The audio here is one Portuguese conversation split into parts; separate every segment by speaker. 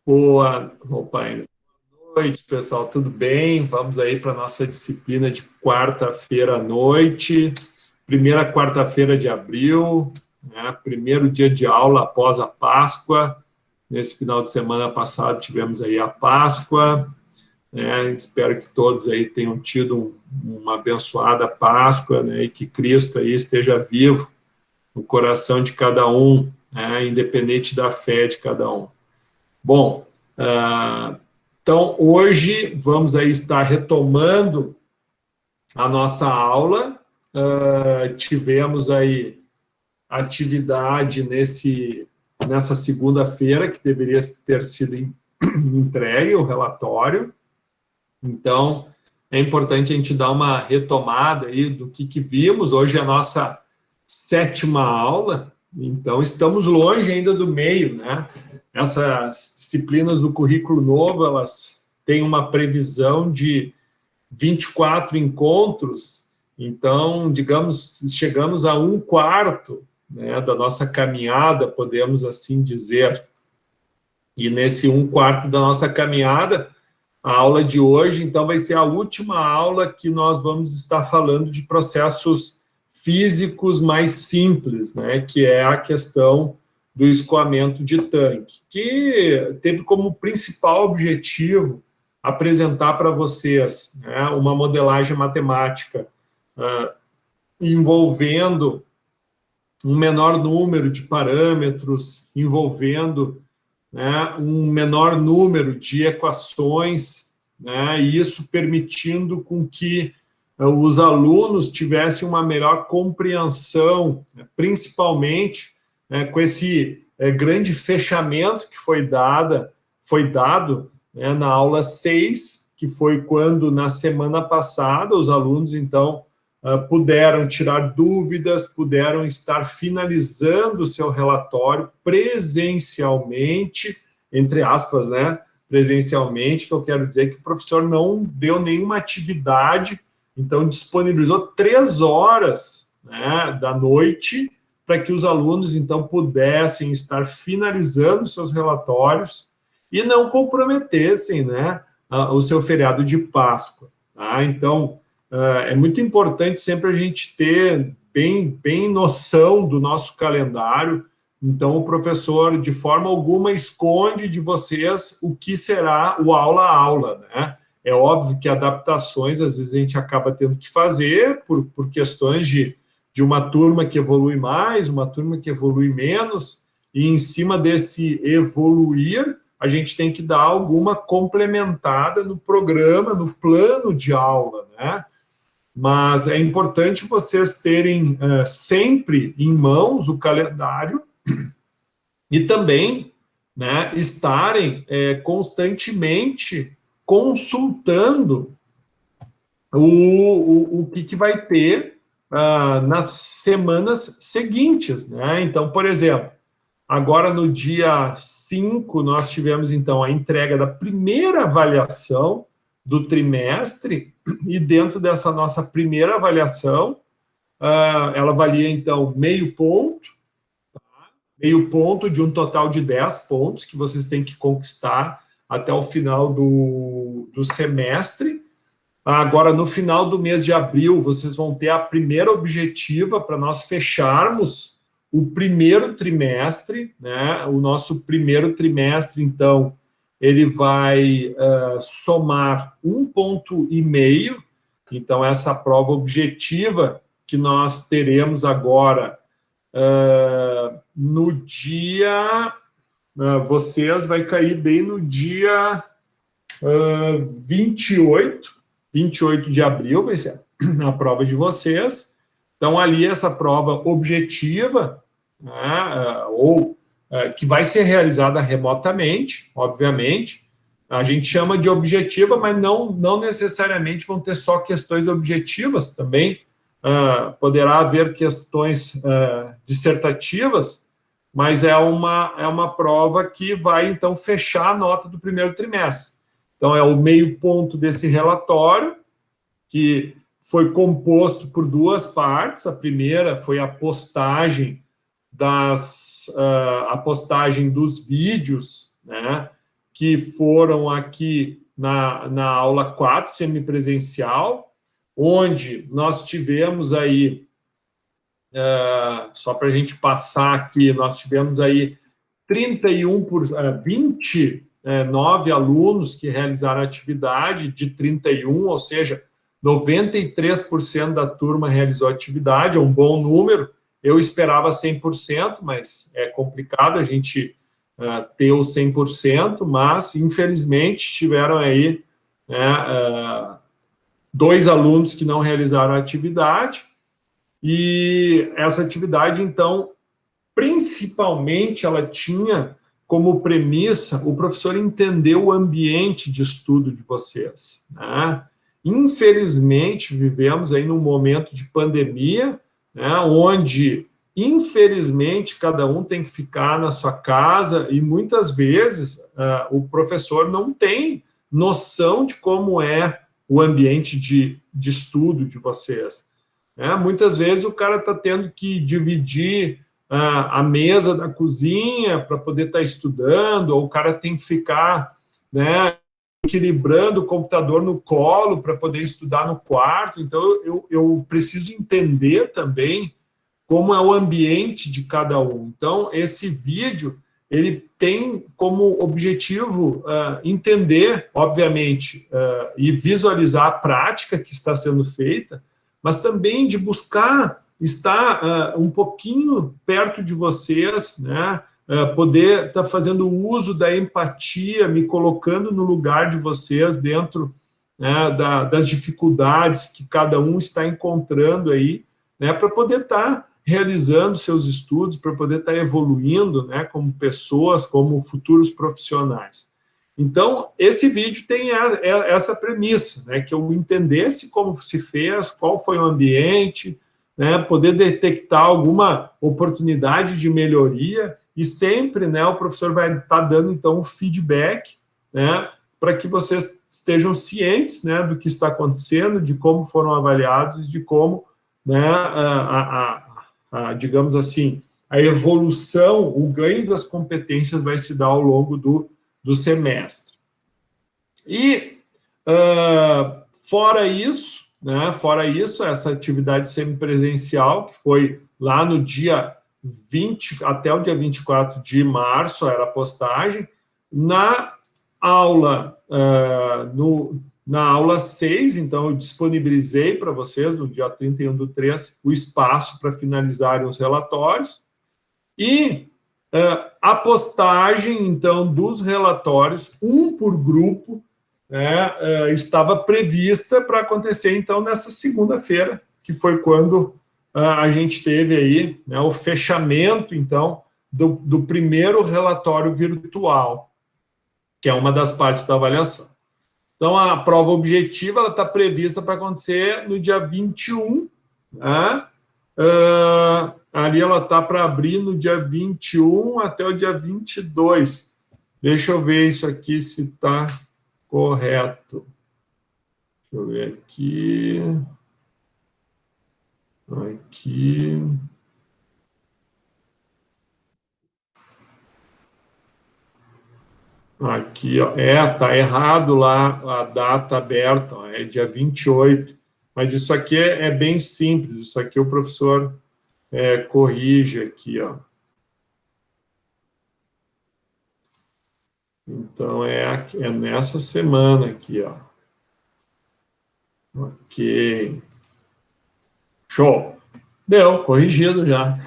Speaker 1: Boa noite, pessoal, tudo bem? Vamos aí para a nossa disciplina de quarta-feira à noite, primeira quarta-feira de abril, né? Primeiro dia de aula após a Páscoa. Nesse final de semana passado tivemos aí a Páscoa, né? Espero que todos aí tenham tido uma abençoada Páscoa, né? E que Cristo aí esteja vivo no coração de cada um, né? Independente da fé de cada um. Bom, então hoje vamos aí estar retomando a nossa aula. Tivemos aí atividade nessa segunda-feira, que deveria ter sido entregue o relatório. Então, é importante a gente dar uma retomada aí do que vimos. Hoje é a nossa 7ª aula, então estamos longe ainda do meio, né? Essas disciplinas do currículo novo, elas têm uma previsão de 24 encontros, então, digamos, chegamos a 1/4, né, da nossa caminhada, podemos assim dizer. E nesse 1/4 da nossa caminhada, a aula de hoje, então, vai ser a última aula que nós vamos estar falando de processos físicos mais simples, né, que é a questão do escoamento de tanque, que teve como principal objetivo apresentar para vocês, né, uma modelagem matemática envolvendo um menor número de parâmetros, envolvendo, né, um menor número de equações, né, e isso permitindo com que os alunos tivessem uma melhor compreensão, né, principalmente, né, com esse grande fechamento que foi dado, né, na aula 6, que foi quando, na semana passada, os alunos, então, puderam tirar dúvidas, puderam estar finalizando o seu relatório presencialmente, entre aspas, né? Presencialmente, que eu quero dizer que o professor não deu nenhuma atividade, então disponibilizou 3 horas, né, da noite para que os alunos, então, pudessem estar finalizando seus relatórios e não comprometessem, né, o seu feriado de Páscoa. Tá? Então, é muito importante sempre a gente ter bem noção do nosso calendário. Então, o professor, de forma alguma, esconde de vocês o que será o aula a aula, né? É óbvio que adaptações, às vezes, a gente acaba tendo que fazer por questões de uma turma que evolui mais, uma turma que evolui menos, e em cima desse evoluir, a gente tem que dar alguma complementada no programa, no plano de aula, né? Mas é importante vocês terem sempre em mãos o calendário e também, né, estarem constantemente consultando o que vai ter nas semanas seguintes, né? Então, por exemplo, agora no dia 5, nós tivemos, então, a entrega da primeira avaliação do trimestre, e dentro dessa nossa primeira avaliação, ela valia, então, meio ponto de um total de 10 pontos que vocês têm que conquistar até o final do semestre. Agora, no final do mês de abril, vocês vão ter a primeira objetiva para nós fecharmos o primeiro trimestre, né? O nosso primeiro trimestre, então, ele vai somar 1,5 ponto. Então, essa prova objetiva que nós teremos agora no dia... vocês vai cair bem no dia 28 de abril, vai ser a prova de vocês. Então, ali, essa prova objetiva, né, que vai ser realizada remotamente, obviamente. A gente chama de objetiva, mas não necessariamente vão ter só questões objetivas, também poderá haver questões dissertativas, mas é uma prova que vai, então, fechar a nota do primeiro trimestre. Então, é o meio ponto desse relatório, que foi composto por 2 partes. A primeira foi a postagem dos vídeos, né, que foram aqui na aula 4, semipresencial, onde nós tivemos aí, só para a gente passar aqui, nós tivemos aí 29 alunos que realizaram a atividade, de 31, ou seja, 93% da turma realizou a atividade, é um bom número. Eu esperava 100%, mas é complicado a gente ter o 100%, mas, infelizmente, tiveram aí 2 alunos que não realizaram a atividade, e essa atividade, então, principalmente, ela tinha como premissa o professor entender o ambiente de estudo de vocês, né? Infelizmente, vivemos aí num momento de pandemia, né, onde, infelizmente, cada um tem que ficar na sua casa, e muitas vezes o professor não tem noção de como é o ambiente de estudo de vocês. Muitas vezes o cara está tendo que dividir a mesa da cozinha para poder estar estudando, ou o cara tem que ficar, né, equilibrando o computador no colo para poder estudar no quarto. Então, eu preciso entender também como é o ambiente de cada um. Então, esse vídeo, ele tem como objetivo entender, obviamente, e visualizar a prática que está sendo feita, mas também de buscar estar um pouquinho perto de vocês, né? Poder estar fazendo uso da empatia, me colocando no lugar de vocês, dentro, né, das dificuldades que cada um está encontrando aí, né, para poder estar realizando seus estudos, para poder estar evoluindo, né, como pessoas, como futuros profissionais. Então, esse vídeo tem essa premissa, né, que eu entendesse como se fez, qual foi o ambiente, né, poder detectar alguma oportunidade de melhoria, e sempre, né, o professor vai estar dando, então, um feedback, né, para que vocês estejam cientes, né, do que está acontecendo, de como foram avaliados, de como, né, digamos assim, a evolução, o ganho das competências vai se dar ao longo do semestre. E, fora isso, né, essa atividade semipresencial, que foi lá no dia 20, até o dia 24 de março, era a postagem, na aula, na aula 6, então eu disponibilizei para vocês, no dia 31/3, o espaço para finalizarem os relatórios, e a postagem, então, dos relatórios, um por grupo, estava prevista para acontecer, então, nessa segunda-feira, que foi quando a gente teve aí, né, o fechamento, então, do primeiro relatório virtual, que é uma das partes da avaliação. Então, a prova objetiva está prevista para acontecer no dia 21, né? Ali ela está para abrir no dia 21 até o dia 22. Deixa eu ver isso aqui se está correto. Deixa eu ver aqui. Aqui, ó, tá errado lá a data aberta, ó, é dia 28. Mas isso aqui é bem simples, isso aqui o professor corrige aqui, ó. Então, é nessa semana aqui, ó. Ok. Show. Deu, corrigido já.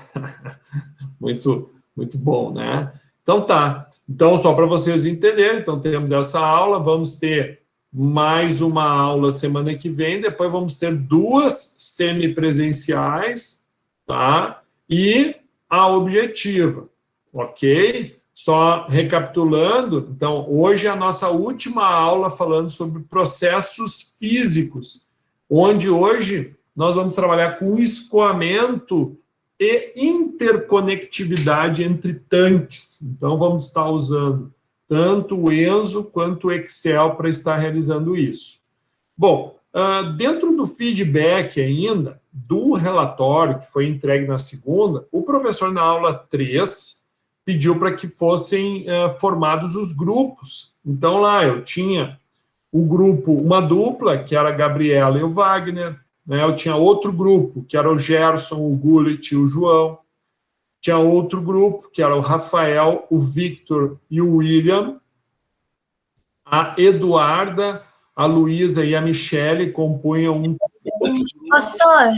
Speaker 1: Muito, muito bom, né? Então, tá. Então, só para vocês entenderem, então, temos essa aula, vamos ter mais uma aula semana que vem, depois vamos ter 2 semipresenciais, tá? E a objetiva, ok? Só recapitulando, então, hoje é a nossa última aula falando sobre processos físicos, onde hoje nós vamos trabalhar com escoamento e interconectividade entre tanques. Então, vamos estar usando tanto o Enso quanto o Excel para estar realizando isso. Bom, dentro do feedback ainda, do relatório que foi entregue na segunda, o professor na aula 3, pediu para que fossem formados os grupos. Então, lá eu tinha o grupo, uma dupla, que era a Gabriela e o Wagner, né? Eu tinha outro grupo, que era o Gerson, o Gullit e o João. Tinha outro grupo, que era o Rafael, o Victor e o William. A Eduarda, a Luísa e a Michele compunham um...
Speaker 2: Professor,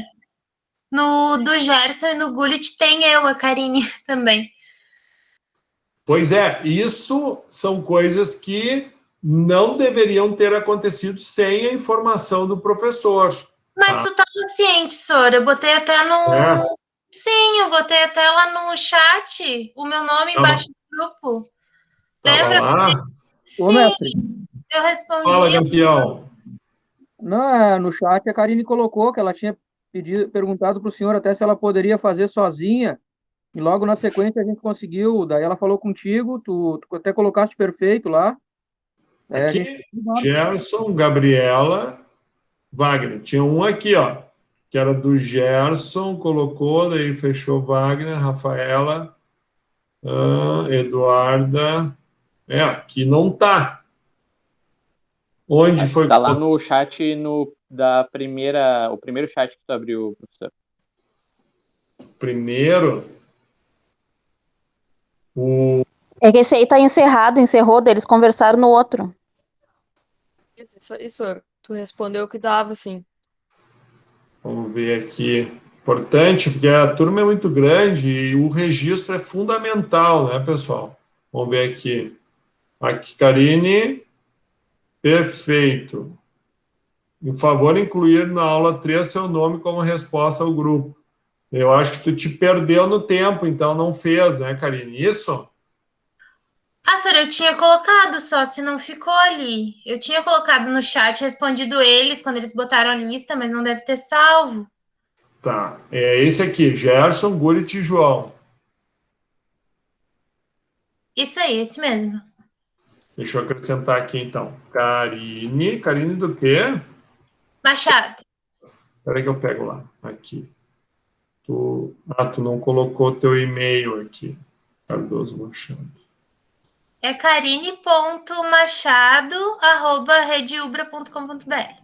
Speaker 2: no do Gerson e no Gullit tem eu, a Karine, também.
Speaker 1: Pois é, isso são coisas que não deveriam ter acontecido sem a informação do professor.
Speaker 2: Mas tu estava ciente, Sora, eu botei até no... Sim, eu botei até lá no chat o meu nome embaixo do grupo. Lembra?
Speaker 1: Lá?
Speaker 2: Sim,
Speaker 3: mestre.
Speaker 2: eu respondi.
Speaker 1: Fala, campeão.
Speaker 3: Não, no chat a Karine colocou que ela tinha perguntado para o senhor até se ela poderia fazer sozinha, e logo na sequência a gente conseguiu, daí ela falou contigo, tu até colocaste perfeito lá.
Speaker 1: Aqui, Gerson, Gabriela, Wagner. Tinha um aqui, ó, que era do Gerson, colocou, daí fechou Wagner, Rafaela, Eduarda. Aqui não tá. Onde foi?
Speaker 4: Tá lá no chat o primeiro chat que tu abriu, professor.
Speaker 1: Primeiro?
Speaker 5: É que esse aí tá encerrou, eles conversaram no outro.
Speaker 6: Isso, tu respondeu que dava, sim.
Speaker 1: Vamos ver aqui. Importante, porque a turma é muito grande e o registro é fundamental, né, pessoal? Vamos ver aqui. Aqui, Karine. Perfeito. Por favor, incluir na aula 3 seu nome como resposta ao grupo. Eu acho que tu te perdeu no tempo, então não fez, né, Karine? Isso?
Speaker 2: Ah, senhora, eu tinha colocado só, se não ficou ali. Eu tinha colocado no chat, respondido eles quando eles botaram a lista, mas não deve ter salvo.
Speaker 1: Tá. É esse aqui, Gerson, Gullit e João.
Speaker 2: Isso aí, esse mesmo.
Speaker 1: Deixa eu acrescentar aqui, então. Karine. Karine do quê?
Speaker 2: Machado.
Speaker 1: Espera que eu pego lá. Aqui. Tu não colocou teu e-mail aqui. Cardoso Machado.
Speaker 2: É karine.machado@redeubra.com.br.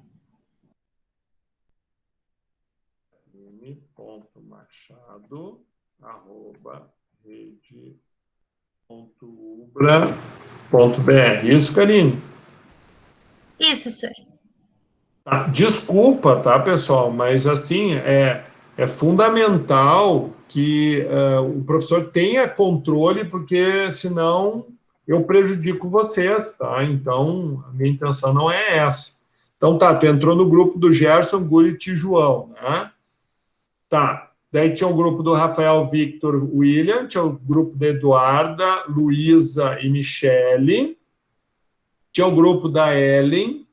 Speaker 1: Karine.machado@rede.ubra.br. Isso, Karine?
Speaker 2: Isso, senhor.
Speaker 1: Desculpa, tá, pessoal, mas assim, é fundamental que o professor tenha controle, porque senão eu prejudico vocês, tá? Então, a minha intenção não é essa. Então, tá, tu entrou no grupo do Gerson, Gullit e João, né? Tá, daí tinha o grupo do Rafael, Victor, William, tinha o grupo da Eduarda, Luísa e Michele, tinha o grupo da Ellen,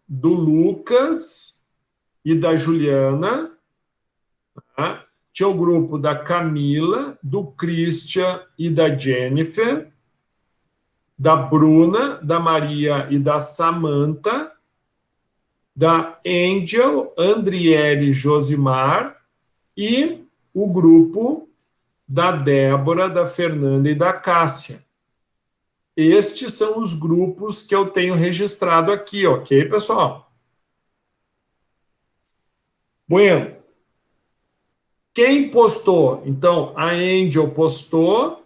Speaker 1: do Lucas e da Juliana, tá? Tinha o grupo da Camila, do Christian e da Jennifer, da Bruna, da Maria e da Samantha, da Angel, Andriele Josimar e o grupo da Débora, da Fernanda e da Cássia. Estes são os grupos que eu tenho registrado aqui, ok, pessoal? Bueno. Quem postou? Então, a Angel postou,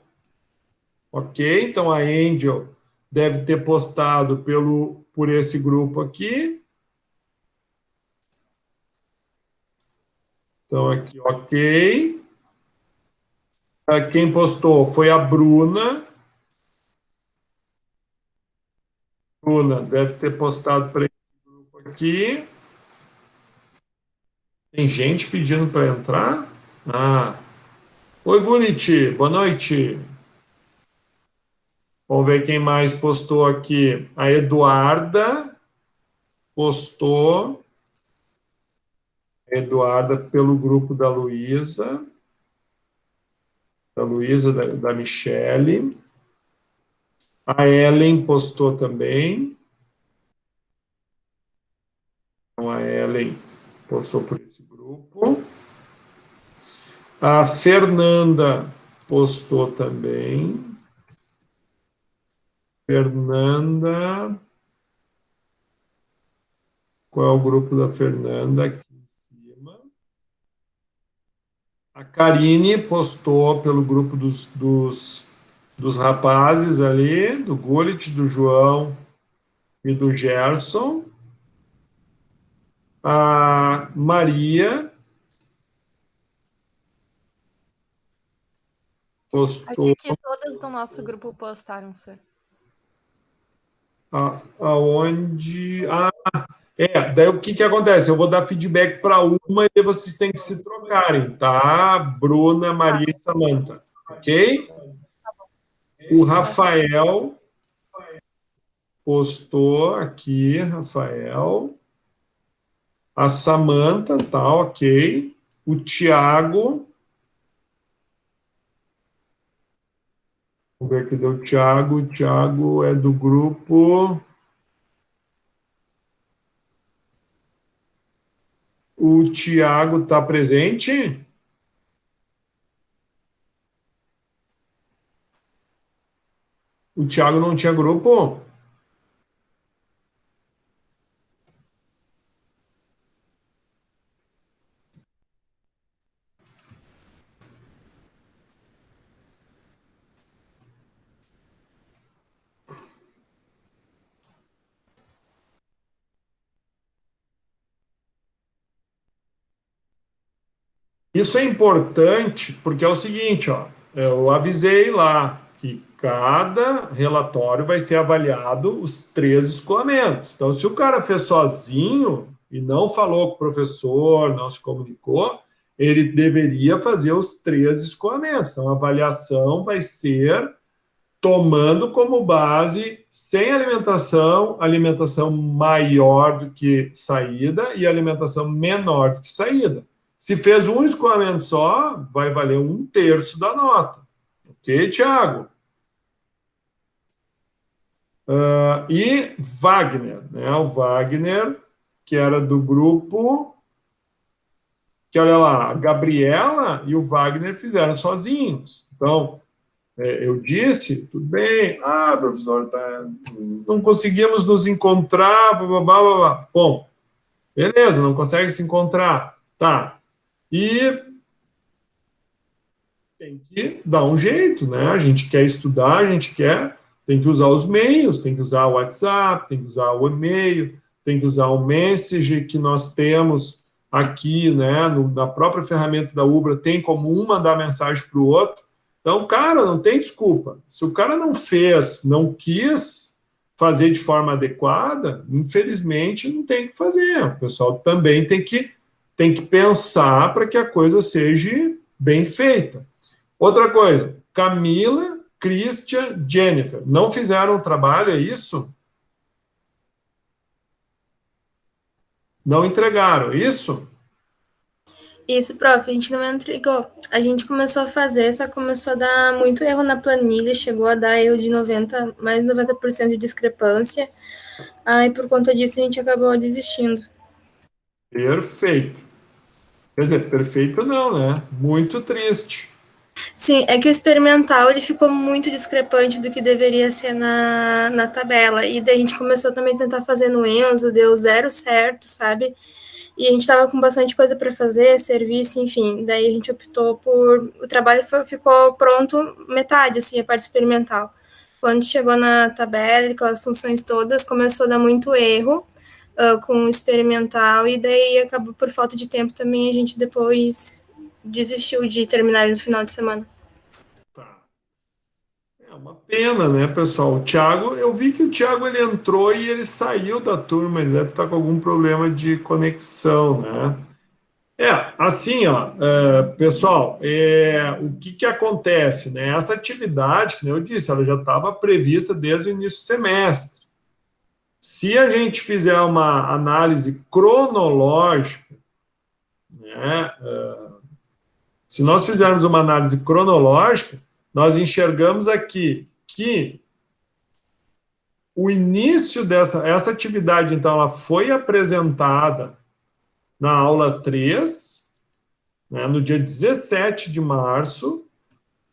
Speaker 1: ok? Então, a Angel deve ter postado por esse grupo aqui. Então, aqui, ok. Quem postou foi a Bruna. Bruna deve ter postado para esse grupo aqui. Tem gente pedindo para entrar? Oi, Gullit, boa noite. Vamos ver quem mais postou aqui. A Eduarda postou. Eduarda pelo grupo da Luísa, da Michele. A Ellen postou também. Então, a Ellen postou por esse grupo. A Fernanda postou também. Fernanda. Qual é o grupo da Fernanda aqui em cima? A Karine postou pelo grupo dos rapazes ali, do Gullit, do João e do Gerson. A Maria postou.
Speaker 7: Aqui todas do nosso grupo postaram, senhor.
Speaker 1: Aonde? Daí o que acontece? Eu vou dar feedback para uma e vocês têm que se trocarem, tá? Bruna, Maria e Samantha, ok? O Rafael postou aqui, Rafael. A Samantha, tá, ok. O Tiago. Vamos ver aqui do Tiago. O Tiago é do grupo. O Tiago está presente? O Tiago não tinha grupo? Isso é importante porque é o seguinte, ó, eu avisei lá que cada relatório vai ser avaliado os 3 escoamentos. Então, se o cara fez sozinho e não falou com o professor, não se comunicou, ele deveria fazer os 3 escoamentos. Então, a avaliação vai ser tomando como base sem alimentação, alimentação maior do que saída e alimentação menor do que saída. Se fez um escoamento só, vai valer 1/3 da nota. Ok, Tiago? E Wagner, né? O Wagner, que era do grupo, que olha lá, a Gabriela e o Wagner fizeram sozinhos. Então, eu disse, tudo bem, professor, não conseguimos nos encontrar, blá, blá, blá, blá. Bom, beleza, não consegue se encontrar, tá. E tem que dar um jeito, né? A gente quer estudar, tem que usar os meios, tem que usar o WhatsApp, tem que usar o e-mail, tem que usar o Message que nós temos aqui, né? Na própria ferramenta da Ubra, tem como um mandar mensagem para o outro. Então, cara, não tem desculpa. Se o cara não fez, não quis fazer de forma adequada, infelizmente não tem que fazer. O pessoal também tem que pensar para que a coisa seja bem feita. Outra coisa, Camila, Christian, Jennifer, não fizeram o trabalho, é isso? Não entregaram, é isso?
Speaker 6: Isso, prof, a gente não entregou. A gente começou a fazer, só começou a dar muito erro na planilha, chegou a dar erro de mais 90% de discrepância. E por conta disso a gente acabou desistindo.
Speaker 1: Perfeito. Quer dizer, perfeito não, né? Muito triste.
Speaker 6: Sim, é que o experimental ele ficou muito discrepante do que deveria ser na tabela. E daí a gente começou também a tentar fazer no Enzo, deu 0 certo, sabe? E a gente estava com bastante coisa para fazer, serviço, enfim. Daí a gente optou por... O trabalho ficou pronto metade, assim, a parte experimental. Quando chegou na tabela, com as funções todas, começou a dar muito erro com o experimental, e daí acabou por falta de tempo também, a gente depois desistiu de terminar no final de semana.
Speaker 1: Tá. É uma pena, né, pessoal? O Thiago, eu vi que o Thiago ele entrou e ele saiu da turma, ele deve estar com algum problema de conexão, né? Assim, ó, pessoal, o que acontece, né? Essa atividade, como eu disse, ela já estava prevista desde o início do semestre. Se a gente fizer uma análise cronológica, né, se nós fizermos uma análise cronológica, nós enxergamos aqui que o início essa atividade, então, ela foi apresentada na aula 3, né, no dia 17 de março,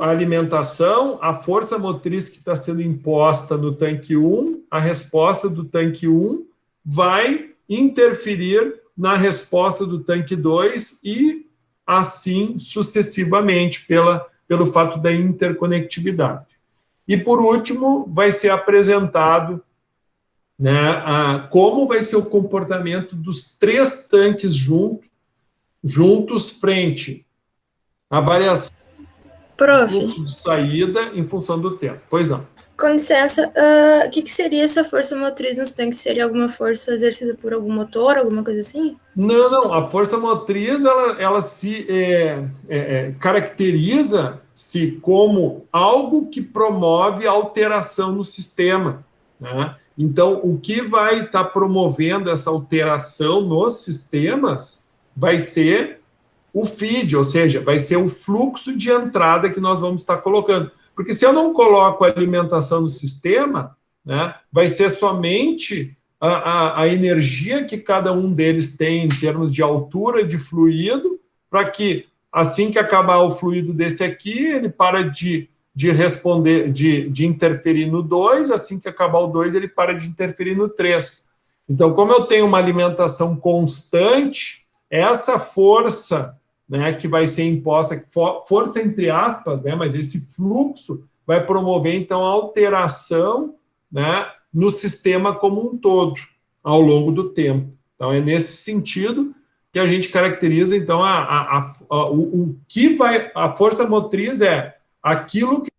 Speaker 1: a alimentação, a força motriz que está sendo imposta no tanque 1, a resposta do tanque 1 vai interferir na resposta do tanque 2 e assim sucessivamente, pelo fato da interconectividade. E, por último, vai ser apresentado, né, como vai ser o comportamento dos 3 tanques juntos frente à variação do fluxo de saída em função do tempo. Pois não.
Speaker 6: Com licença, o que seria essa força motriz nos tanques? Seria alguma força exercida por algum motor, alguma coisa assim?
Speaker 1: Não. A força motriz, ela se caracteriza-se como algo que promove alteração no sistema, né? Então, o que vai estar promovendo essa alteração nos sistemas vai ser o feed, ou seja, vai ser o fluxo de entrada que nós vamos estar colocando. Porque se eu não coloco a alimentação no sistema, né, vai ser somente a energia que cada um deles tem em termos de altura de fluido, para que, assim que acabar o fluido desse aqui, ele para de responder, de interferir no 2, assim que acabar o 2, ele para de interferir no 3. Então, como eu tenho uma alimentação constante, essa força, né, que vai ser imposta, força entre aspas, né, mas esse fluxo vai promover, então, a alteração, né, no sistema como um todo, ao longo do tempo. Então, é nesse sentido que a gente caracteriza, então, o que vai... A força motriz é aquilo que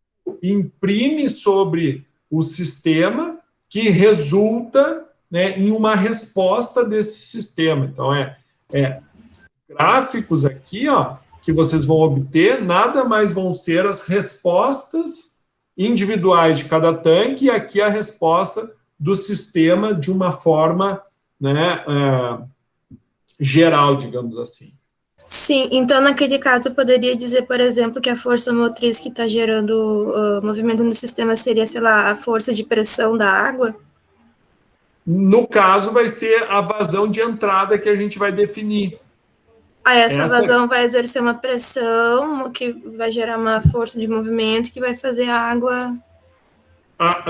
Speaker 1: imprime sobre o sistema que resulta, né, em uma resposta desse sistema. Então, gráficos aqui, ó, que vocês vão obter, nada mais vão ser as respostas individuais de cada tanque, e aqui a resposta do sistema de uma forma, né, geral, digamos assim.
Speaker 6: Sim, então naquele caso eu poderia dizer, por exemplo, que a força motriz que está gerando movimento no sistema seria, sei lá, a força de pressão da água?
Speaker 1: No caso, vai ser a vazão de entrada que a gente vai definir.
Speaker 6: Essa vazão vai exercer uma pressão que vai gerar uma força de movimento que vai fazer a água...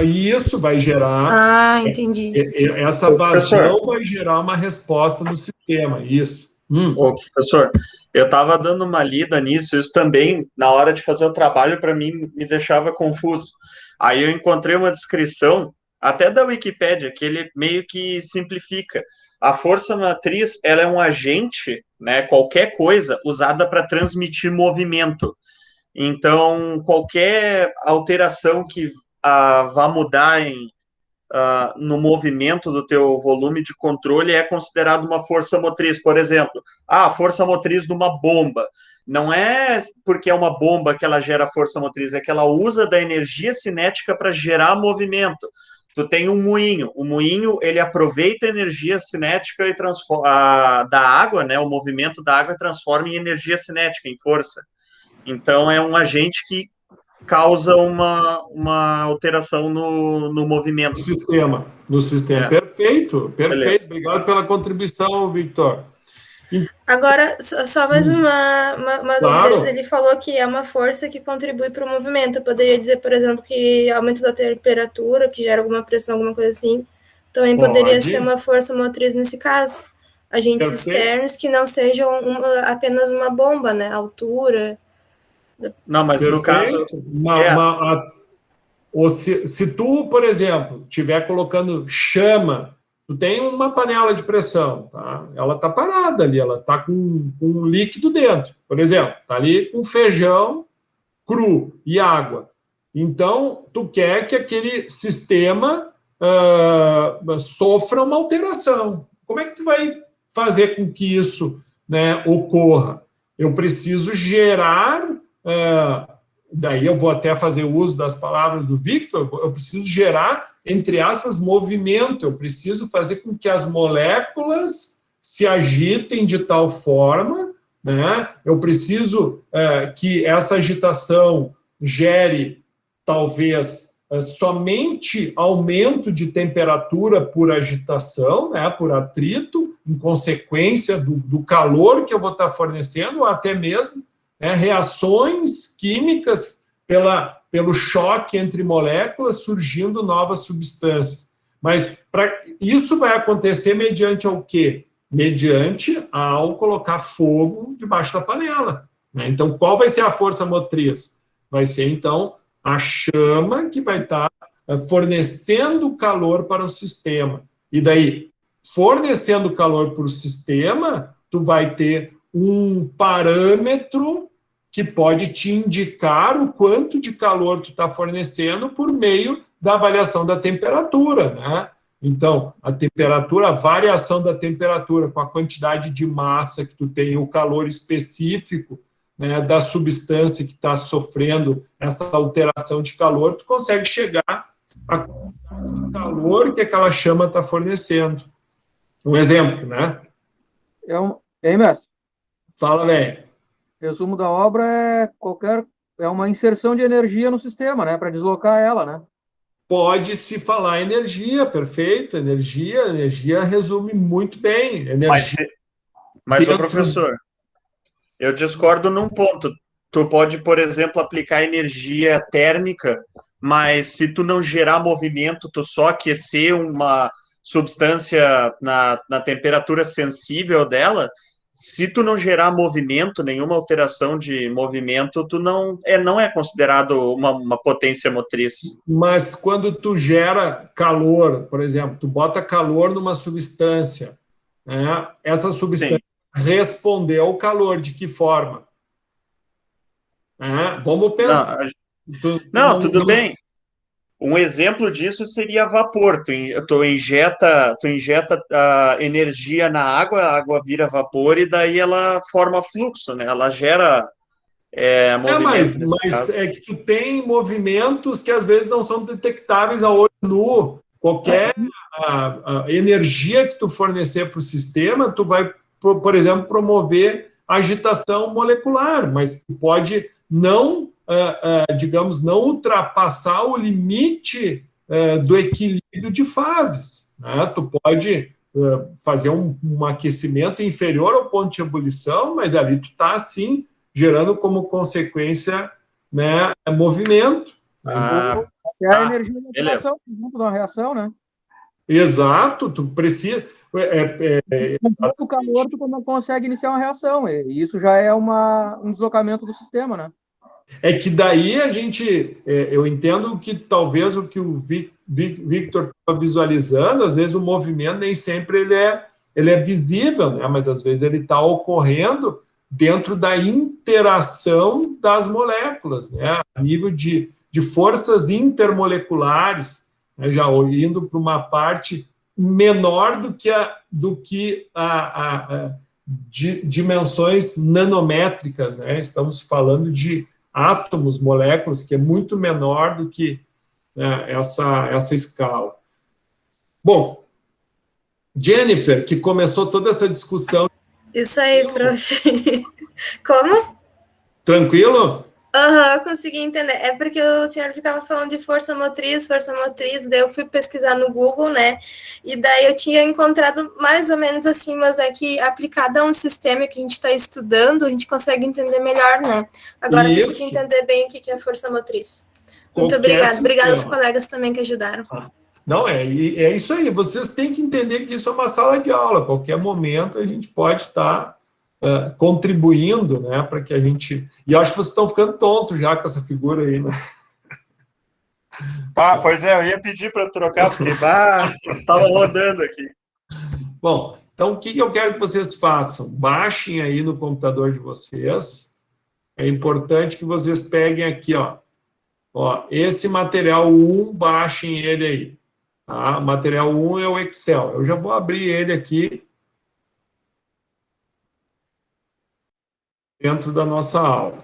Speaker 1: Isso vai gerar...
Speaker 6: entendi.
Speaker 1: Essa vazão vai gerar uma resposta no sistema, isso.
Speaker 8: Ô, professor, eu estava dando uma lida nisso, isso também, na hora de fazer o trabalho, para mim, me deixava confuso. Aí eu encontrei uma descrição, até da Wikipédia, que ele meio que simplifica. A força motriz, ela é um agente, né, qualquer coisa, usada para transmitir movimento. Então, qualquer alteração que vá mudar no movimento do teu volume de controle é considerado uma força motriz. Por exemplo, a força motriz de uma bomba. Não é porque é uma bomba que ela gera força motriz, é que ela usa da energia cinética para gerar movimento. Tu tem um moinho. O moinho, ele aproveita a energia cinética e transforma da água, né, o movimento da água transforma em energia cinética, em força. Então, é um agente que causa uma alteração no movimento.
Speaker 1: No sistema. Perfeito.
Speaker 8: Beleza.
Speaker 1: Obrigado pela contribuição, Victor.
Speaker 6: Agora, só mais uma
Speaker 1: Claro.
Speaker 6: dúvida. Ele falou que é uma força que contribui para o movimento. Eu poderia dizer, por exemplo, que aumento da temperatura, que gera alguma pressão, alguma coisa assim, também poderia ser uma força motriz nesse caso. Agentes externos que não sejam apenas uma bomba, né? Altura.
Speaker 8: Não, mas no caso...
Speaker 1: Se tu, por exemplo, estiver colocando chama, tu tem uma panela de pressão, tá? Ela está parada ali, ela está com um líquido dentro. Por exemplo, está ali com feijão cru e água. Então, tu quer que aquele sistema sofra uma alteração. Como é que tu vai fazer com que isso, né, ocorra? Eu preciso gerar... daí eu vou até fazer uso das palavras do Victor, eu preciso gerar, entre aspas, movimento, eu preciso fazer com que as moléculas se agitem de tal forma, né? Eu preciso que essa agitação gere, talvez, somente aumento de temperatura por agitação, né? Por atrito, em consequência do calor que eu vou estar fornecendo, ou até mesmo reações químicas pelo choque entre moléculas, surgindo novas substâncias. Mas isso vai acontecer mediante o quê? Mediante ao colocar fogo debaixo da panela, né? Então, qual vai ser a força motriz? Vai ser, então, a chama que vai estar fornecendo calor para o sistema. E daí, fornecendo calor para o sistema, tu vai ter um parâmetro que pode te indicar o quanto de calor tu está fornecendo por meio da avaliação da temperatura, né? Então, a temperatura, a variação da temperatura com a quantidade de massa que tu tem, o calor específico, né, da substância que está sofrendo essa alteração de calor, tu consegue chegar à quantidade de calor que aquela chama está fornecendo. Um exemplo, né?
Speaker 3: E aí, mestre?
Speaker 1: Fala, velho.
Speaker 3: Resumo da obra é uma inserção de energia no sistema, né? Para deslocar ela, né?
Speaker 1: Pode-se falar energia, perfeito. Energia resume muito bem. Energia
Speaker 8: mas o professor, eu discordo num ponto. Tu pode, por exemplo, aplicar energia térmica, mas se tu não gerar movimento, tu só aquecer uma substância na temperatura sensível dela, se tu não gerar movimento, nenhuma alteração de movimento, tu não é considerado uma potência motriz.
Speaker 1: Mas quando tu gera calor, por exemplo, tu bota calor numa substância, né? Essa substância respondeu ao calor, de que forma? Vamos pensar.
Speaker 8: Tudo bem. Um exemplo disso seria vapor. Tu injeta a energia na água, a água vira vapor e daí ela forma fluxo, né? Ela gera movimento.
Speaker 1: Mas é que tu tem movimentos que às vezes não são detectáveis a olho nu. Qualquer energia que tu fornecer para o sistema, tu vai, por exemplo, promover agitação molecular, mas tu pode não digamos, não ultrapassar o limite do equilíbrio de fases, né? Tu pode fazer um aquecimento inferior ao ponto de ebulição, mas ali tu está, assim, gerando como consequência, né, movimento.
Speaker 3: É a energia da reação, junto da reação, né?
Speaker 1: Exato, tu precisa...
Speaker 3: Com pouco calor, tu não consegue iniciar uma reação, e isso já é um deslocamento do sistema, né?
Speaker 1: É que daí a gente, eu entendo que talvez o que o Victor está visualizando, às vezes o movimento nem sempre ele é visível, né? Mas às vezes ele está ocorrendo dentro da interação das moléculas, né? A nível de forças intermoleculares, né? Já indo para uma parte menor do que dimensões nanométricas, né? Estamos falando de átomos, moléculas, que é muito menor do que essa escala. Bom, Jennifer, que começou toda essa discussão...
Speaker 6: Isso aí, prof. Como?
Speaker 1: Tranquilo?
Speaker 6: Consegui entender. É porque o senhor ficava falando de força motriz, daí eu fui pesquisar no Google, né? E daí eu tinha encontrado mais ou menos assim, mas é que aplicado a um sistema que a gente está estudando, a gente consegue entender melhor, né? Agora eu consegui entender bem o que é força motriz. Muito obrigada. Obrigada aos colegas também que ajudaram.
Speaker 1: Não, é isso aí. Vocês têm que entender que isso é uma sala de aula. A qualquer momento a gente pode estar contribuindo, né, para que a gente... E eu acho que vocês estão ficando tontos já com essa figura aí, né?
Speaker 8: Pois é, eu ia pedir para trocar, porque estava rodando aqui.
Speaker 1: Bom, então o que eu quero que vocês façam? Baixem aí no computador de vocês. É importante que vocês peguem aqui, ó, esse material 1, baixem ele aí. Tá? Material 1 é o Excel. Eu já vou abrir ele aqui dentro da nossa aula.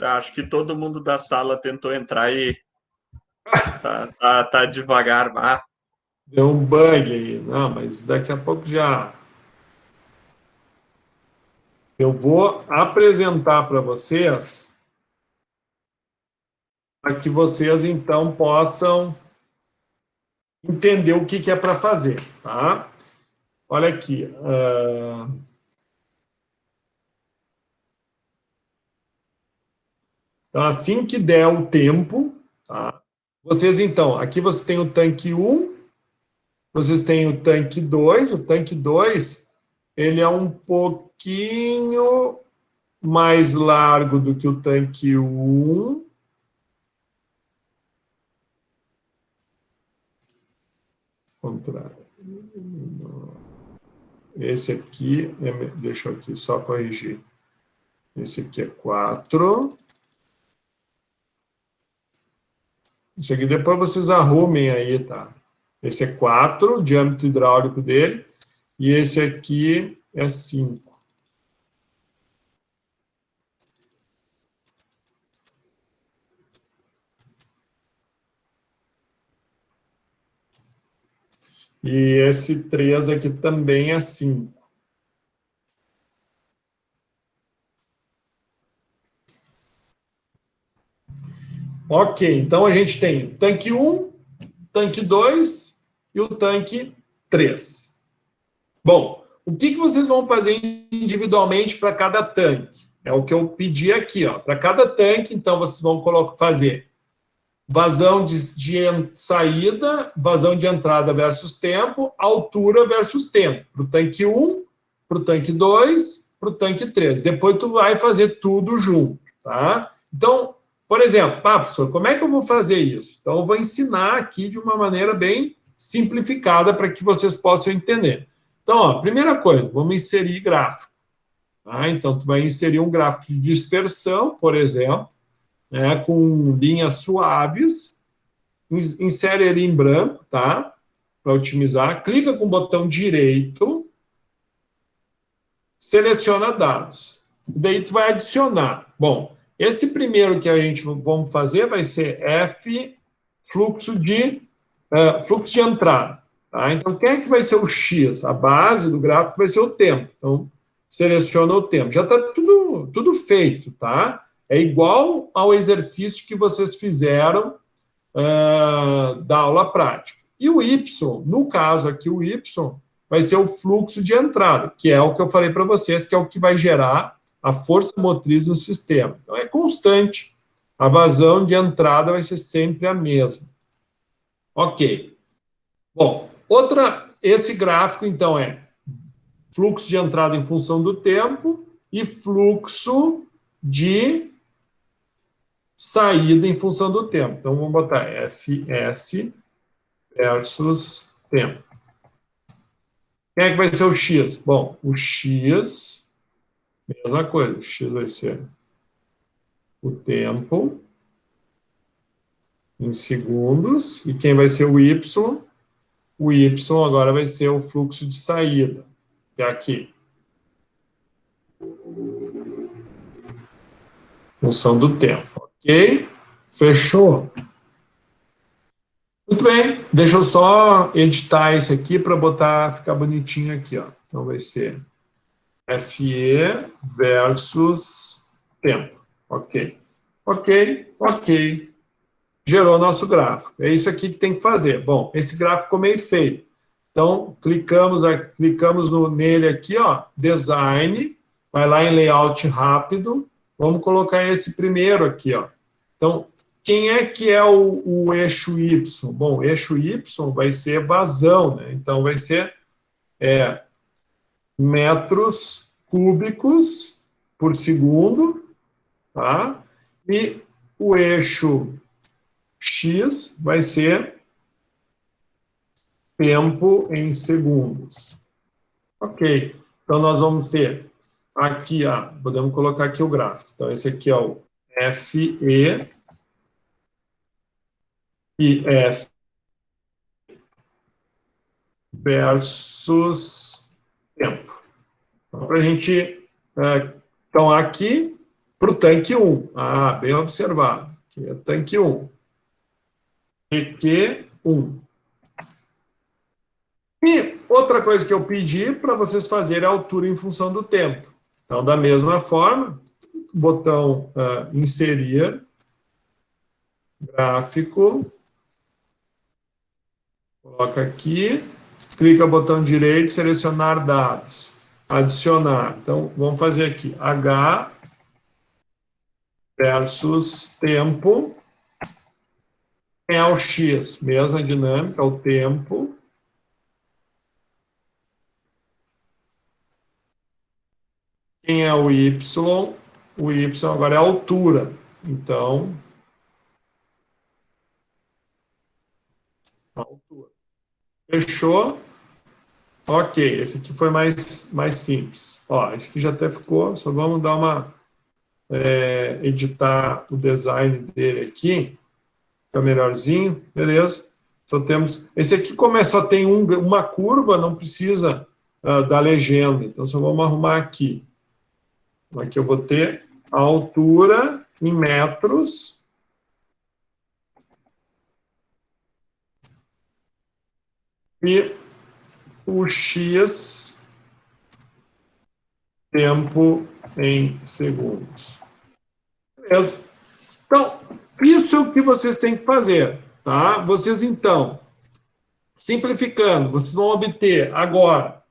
Speaker 8: Acho que todo mundo da sala tentou entrar e tá devagar, vá.
Speaker 1: Deu um bug aí. Não, mas daqui a pouco já... Eu vou apresentar para vocês, para que vocês, então, possam entender o que é para fazer, tá? Olha aqui. Então, assim que der o tempo, tá? Vocês, então, aqui vocês têm o tanque 1, vocês têm o tanque 2. O tanque 2, ele é um pouquinho mais largo do que o tanque 1. Contrário. Esse aqui, deixa eu aqui só corrigir. Esse aqui é 4. Isso aqui depois vocês arrumem aí, tá? Esse é 4, o diâmetro hidráulico dele. E esse aqui é 5. E esse 3 aqui também é 5. Ok, então a gente tem o tanque 1, tanque 2 e o tanque 3. Bom, o que vocês vão fazer individualmente para cada tanque? É o que eu pedi aqui, ó. Para cada tanque, então, vocês vão fazer vazão de saída, vazão de entrada versus tempo, altura versus tempo. Para o tanque 1, para o tanque 2, para o tanque 3. Depois tu vai fazer tudo junto, tá? Então, por exemplo, professor, como é que eu vou fazer isso? Então, eu vou ensinar aqui de uma maneira bem simplificada para que vocês possam entender. Então, ó, primeira coisa, vamos inserir gráfico. Tá? Então, tu vai inserir um gráfico de dispersão, por exemplo, né, com linhas suaves, insere ele em branco, tá? Para otimizar. Clica com o botão direito, seleciona dados. Daí tu vai adicionar. Bom, esse primeiro que a gente vamos fazer vai ser F, fluxo de entrada. Tá? Então, quem é que vai ser o X? A base do gráfico vai ser o tempo. Então, seleciona o tempo. Já está tudo feito, tá? É igual ao exercício que vocês fizeram da aula prática. E o Y, no caso aqui, o Y vai ser o fluxo de entrada, que é o que eu falei para vocês, que é o que vai gerar a força motriz no sistema. Então, é constante. A vazão de entrada vai ser sempre a mesma. Ok. Bom, esse gráfico, então, é fluxo de entrada em função do tempo e fluxo de saída em função do tempo. Então, vamos botar Fs versus tempo. Quem é que vai ser o X? Bom, o X, mesma coisa. O X vai ser o tempo em segundos. E quem vai ser o Y? O Y agora vai ser o fluxo de saída, que é aqui. Função do tempo, ok? Fechou? Muito bem, deixa eu só editar esse aqui para ficar bonitinho aqui, ó. Então vai ser FE versus tempo, ok? Ok. Gerou nosso gráfico. É isso aqui que tem que fazer. Bom, esse gráfico ficou meio feio. Então, clicamos nele aqui, ó, Design, vai lá em Layout rápido. Vamos colocar esse primeiro aqui, ó. Então, quem é que é o eixo Y? Bom, o eixo Y vai ser vazão, né? Então, vai ser metros cúbicos por segundo, tá? E o eixo X vai ser tempo em segundos. Ok. Então, nós vamos ter aqui, ó, podemos colocar aqui o gráfico. Então, esse aqui é o FE e F versus tempo. Então, para a gente... então, aqui, para o tanque 1. Bem observado. Aqui é tanque 1. EQ1. E outra coisa que eu pedi para vocês fazerem é a altura em função do tempo. Então, da mesma forma, botão inserir, gráfico, coloca aqui, clica no botão direito, selecionar dados, adicionar. Então, vamos fazer aqui, H versus tempo, quem é o X? Mesma dinâmica, o tempo. Quem é o Y? O Y agora é a altura. Então, altura. Fechou? Ok, esse aqui foi mais simples. Ó, esse aqui já até ficou, só vamos dar uma... editar o design dele aqui. Fica melhorzinho, beleza. Só temos... Esse aqui, como só tem uma curva, não precisa da legenda. Então, só vamos arrumar aqui. Aqui eu vou ter a altura em metros. E o X, tempo em segundos. Beleza? Então, isso é o que vocês têm que fazer, tá? Vocês, então, simplificando, vocês vão obter agora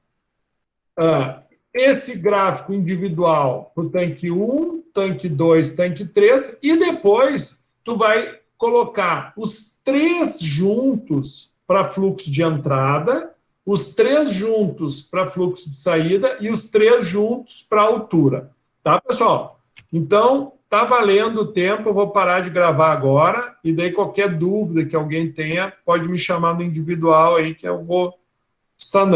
Speaker 1: esse gráfico individual para o tanque 1, tanque 2, tanque 3, e depois tu vai colocar os 3 juntos para fluxo de entrada, os 3 juntos para fluxo de saída e os 3 juntos para altura. Tá, pessoal? Então, tá valendo o tempo, eu vou parar de gravar agora, e daí qualquer dúvida que alguém tenha, pode me chamar no individual aí que eu vou sanando.